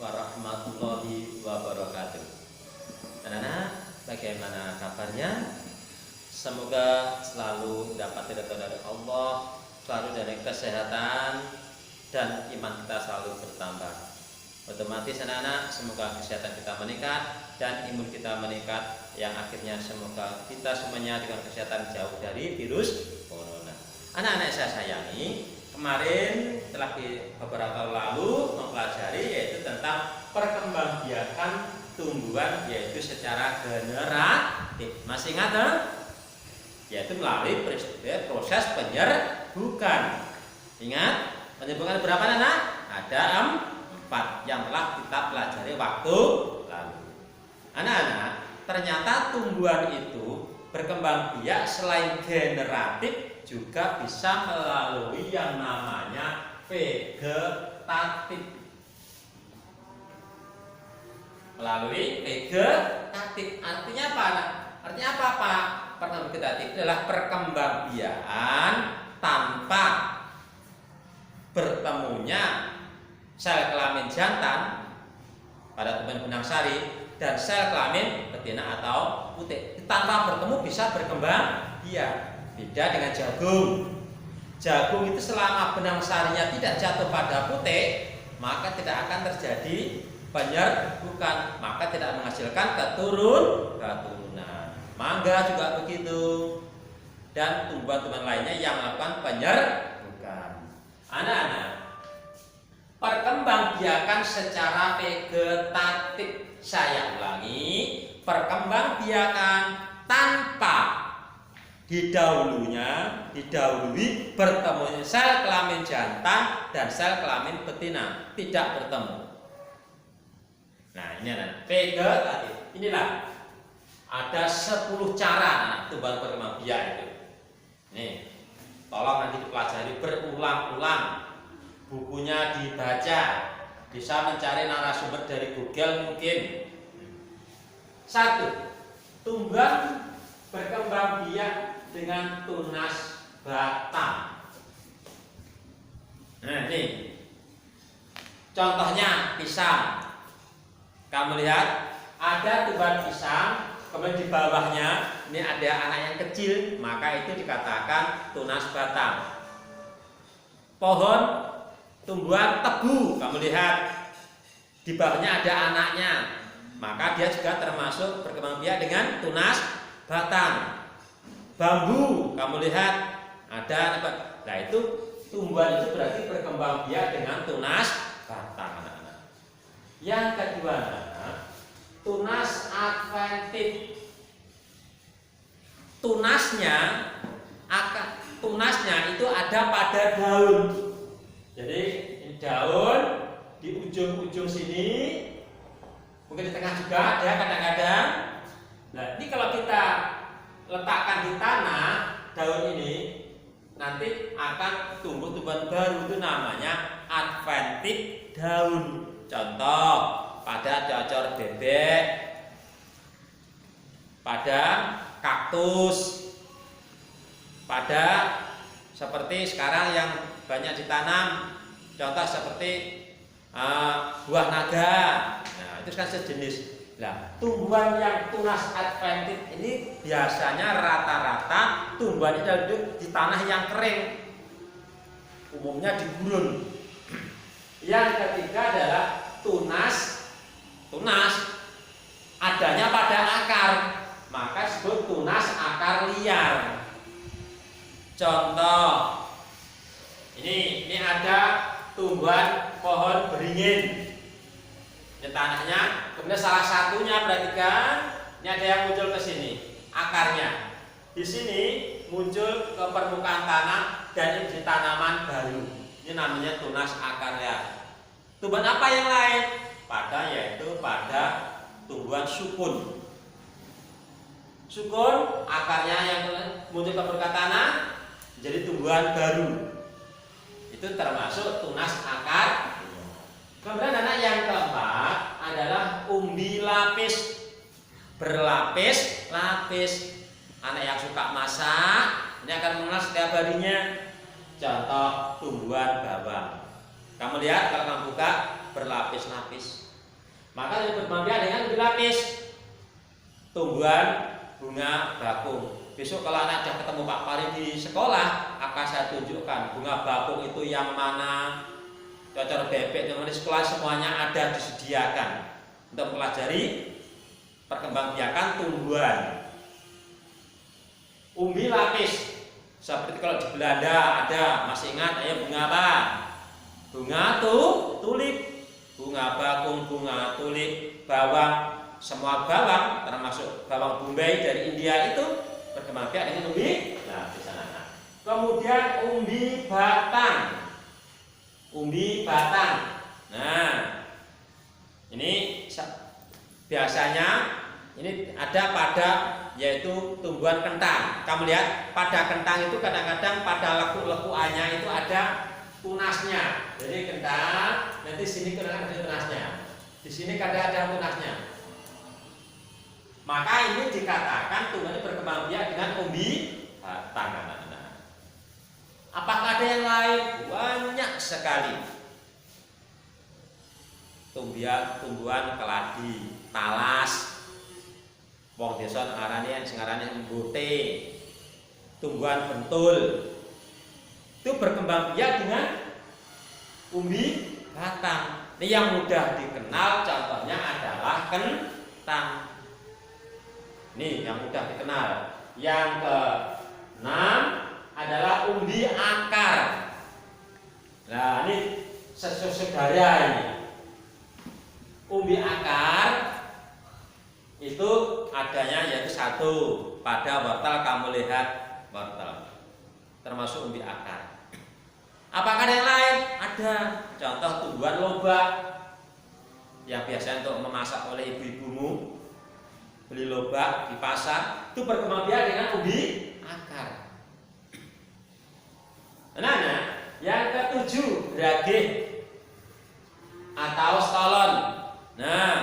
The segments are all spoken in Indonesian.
warahmatullahi wabarakatuh. Anak-anak, bagaimana kabarnya? Semoga selalu dapat ridho dari Allah, selalu dari kesehatan, dan iman kita selalu bertambah. Otomatis anak-anak, semoga kesehatan kita meningkat dan imun kita meningkat, yang akhirnya semoga kita semuanya dengan kesehatan jauh dari virus corona. Anak-anak saya sayangi, kemarin telah beberapa lalu mempelajari yaitu tentang perkembangbiakan tumbuhan yaitu secara generatif. Masih ingat? Yaitu melalui proses penyerbukan. Ingat, penyerbukan berapa anak? Ada 4 yang telah kita pelajari waktu lalu. Anak-anak, ternyata tumbuhan itu berkembang biak selain generatif juga bisa melalui yang namanya vegetatif. Melalui vegetatif artinya apa? Artinya apa, Pak? Perkembang vegetatif adalah perkembangbiakan tanpa bertemunya sel kelamin jantan pada tumbuhan benang sari dan sel kelamin betina atau putik. Tanpa bertemu bisa berkembang biak. Beda dengan jagung. Jagung itu selama benang sarinya tidak jatuh pada putik, maka tidak akan terjadi penyerbukan, maka tidak menghasilkan keturunan. Mangga juga begitu. Dan tumbuhan-tumbuhan lainnya yang melakukan penyerbukan. Anak-anak, perkembangbiakan secara vegetatif. Saya ulangi, perkembangbiakan tanpa didahului bertemu sel kelamin jantan dan sel kelamin betina, tidak bertemu. Nah, ini adalah vegetatif. Inilah ada 10 cara tumbuhan berkembang biak itu. Nih, tolong nanti dipelajari berulang-ulang. Bukunya dibaca, bisa mencari narasumber dari Google mungkin. 1. Tumbuhan berkembang biak dengan tunas batang. Nah, ini contohnya pisang. Kamu lihat ada tumbuhan pisang, kemudian di bawahnya ini ada anak yang kecil, maka itu dikatakan tunas batang. Pohon tumbuhan tebu, kamu lihat di bawahnya ada anaknya, maka dia juga termasuk berkembang biak dengan tunas batang. Bambu, kamu lihat ada apa? Nah, itu tumbuhan itu berarti berkembang biak dengan tunas batang, anak-anak. Yang kedua, tunas adventif. Tunasnya itu ada pada daun. Jadi ini daun di ujung-ujung sini, mungkin di tengah juga ada kadang-kadang. Nah, ini kalau kita letakkan di tanah daun ini, nanti akan tumbuh tumbuhan baru, itu namanya adventif daun. Contoh, pada cocor bebek, pada kaktus, pada seperti sekarang yang banyak ditanam, contoh seperti buah naga. Nah, itu kan sejenis. Nah, tumbuhan yang tunas adventif ini biasanya rata-rata tumbuhan itu di tanah yang kering, umumnya di gurun. Yang ketiga adalah tunas adanya pada akar, maka disebut tunas akar liar. Contoh, ini ada tumbuhan pohon beringin. Ini tanahnya, kemudian salah satunya perhatikan, ini ada yang muncul ke sini, akarnya. Di sini muncul ke permukaan tanah dan ini di tanaman baru. Ini namanya tunas akar liar. Tumbuhan apa yang lain? Yaitu pada tumbuhan sukun. Sukun akarnya yang muncul ke permukaan tanah jadi tumbuhan baru. Itu termasuk tunas akar. Kemudian anak yang keempat adalah umbi lapis, berlapis-lapis. Anak yang suka masak ini akan mengenal setiap harinya. Contoh tumbuhan bawang. Kamu lihat kalau kamu buka berlapis-lapis. Maka yang berkembang biak dengan umbi lapis, tumbuhan bunga bakung. Besok kalau anak sudah ketemu Pak Pari di sekolah, akan saya tunjukkan bunga bakung itu yang mana, cocor bebek yang di sekolah semuanya ada disediakan untuk mempelajari perkembangbiakan tumbuhan. Umbi lapis, seperti kalau di Belanda ada, masih ingat? Ayo bunga apa? Bunga tulip, bunga bakung, bunga tulip, bawang, semua bawang termasuk bawang bombay dari India itu berkembang biak dengan umbi lapis anak-anak. Kemudian umbi batang, umbi batang. Nah, ini biasanya ini ada pada yaitu tumbuhan kentang. Kamu lihat pada kentang itu kadang-kadang pada lekuk-lekuannya itu ada tunasnya. Jadi kentang nanti sini kadang ada tunasnya. Di sini kadang ada tunasnya. Maka ini dikatakan tumbuhan ini berkembang biak dengan umbi batang anak-anak. Apakah ada yang lain? Banyak sekali. Tumbuhan keladi, talas, wong desa ngarane sing ngarane embote, tumbuhan bentul. Itu berkembang biak dengan umbi batang. Ini yang mudah dikenal contohnya adalah kentang. Ini yang mudah dikenal. Yang keenam adalah umbi akar. Nah, ini saudara ini. Umbi akar itu adanya yaitu satu pada wortel. Kamu lihat wortel termasuk umbi akar. Apakah ada yang lain? Ada. Contoh tumbuhan lobak yang biasa untuk memasak oleh ibu-ibumu, beli lobak di pasar, itu berkembang biak dengan umbi akar. Nah, yang ketujuh rageh atau stolon. Nah,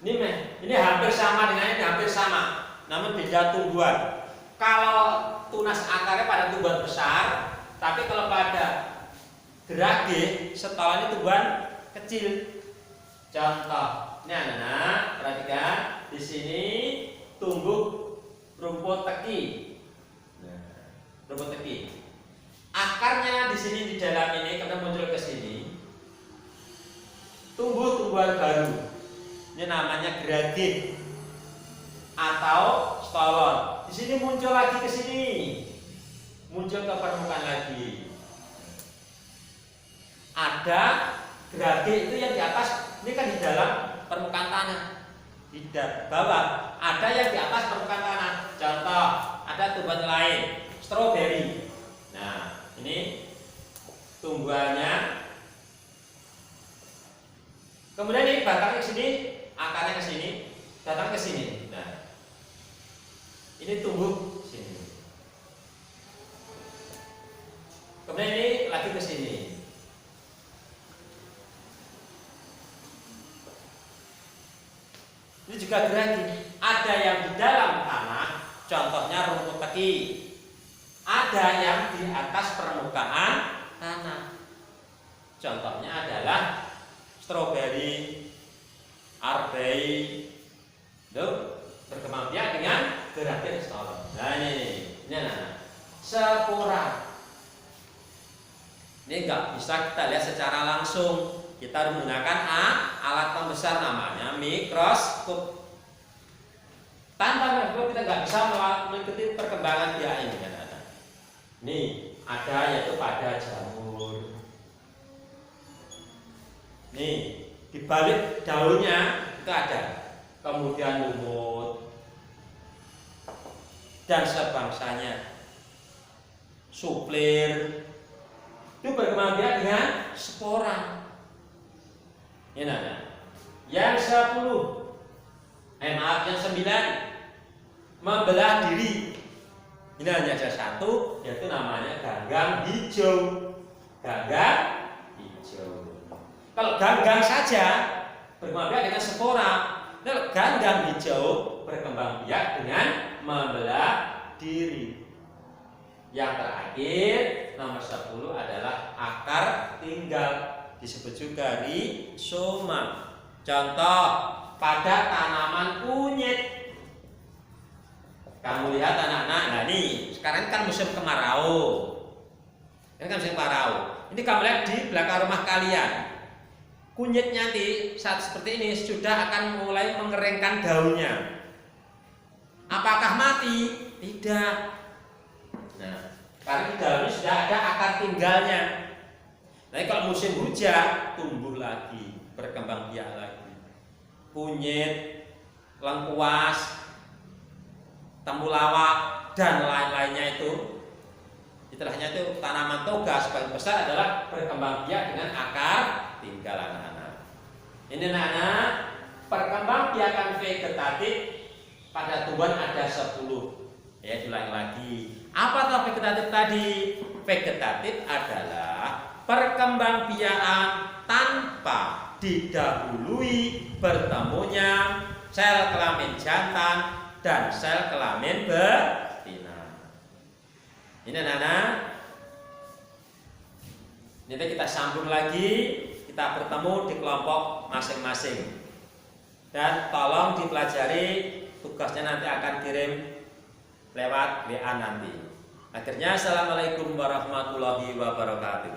ini hampir sama dengan ini, hampir sama, namun beda tumbuhan. Kalau tunas akarnya pada tumbuhan besar, tapi kalau pada gerage stolon itu tumbuhan kecil. Contoh, ini anak-anak perhatikan, di sini tumbuh rumput teki. Nah, rumput teki. Akarnya di sini di dalam ini karena muncul ke sini, tumbuh tumbuhan baru. Ini namanya gerage atau stolon. Di sini muncul lagi ke sini, muncul ke permukaan lagi. Ada gerage itu yang di atas, ini kan di dalam permukaan tanah. Di bawah ada yang di atas permukaan tanah. Contoh, ada tumbuhan lain, stroberi. Nah, ini tumbuhannya. Kemudian ini batangnya ke sini, akarnya ke sini, datang ke sini. Nah, ini tumbuh sini. Kemudian ini lagi ke sini. Ini juga geragi. Ada yang di dalam tanah, contohnya rumput teki. Ada yang di atas permukaan tanah. Contohnya adalah stroberi, arbei, itu berkembang biak dengan gerage stolon. Nah ini spora. Ini nggak bisa kita lihat secara langsung. Kita harus menggunakan alat pembesar namanya mikroskop. Tanpa mikroskop kita nggak bisa mengikuti perkembangan biak ini. Nih ada yaitu pada jamur. Nih di balik daunnya itu ada, kemudian lumut dan sebangsanya, suplir, itu berkembang biak dengan spora. Ini yang 10, maaf yang 9 membelah diri. Ini hanya ada satu, yaitu namanya ganggang hijau. Ganggang hijau. Kalau ganggang saja berkembang biak dengan spora. Kalau ganggang hijau berkembang biak dengan membelah diri. Yang terakhir nomor 10 adalah akar tinggal, disebut juga rizoma. Contoh pada tanaman kunyit. Kamu lihat anak-anak, nah nih sekarang kan musim kemarau. Ini kan musim kemarau. Ini kamu lihat di belakang rumah kalian. Kunyit nanti saat seperti ini sudah akan mulai mengeringkan daunnya. Apakah mati? Tidak. Nah, karena di dalamnya sudah ada akar tinggalnya. Nah, kalau musim hujan tumbuh lagi, berkembang biak lagi. Kunyit, lengkuas, temulawak dan lain-lainnya itu, istilahnya itu tanaman toga sebagian besar adalah berkembang biak dengan akar tinggal anak-anak. Ini anak-anak, perkembang biakan vegetatif pada tumbuhan ada 10. Ya, diulangi lagi. Apa itu vegetatif tadi? Vegetatif adalah perkembangbiakan tanpa didahului bertemunya sel kelamin jantan dan sel kelamin betina. Ini anak-anak. Nanti kita sambung lagi, kita bertemu di kelompok masing-masing. Dan tolong dipelajari, tugasnya nanti akan kirim lewat WA nanti. Akhirnya, assalamualaikum warahmatullahi wabarakatuh.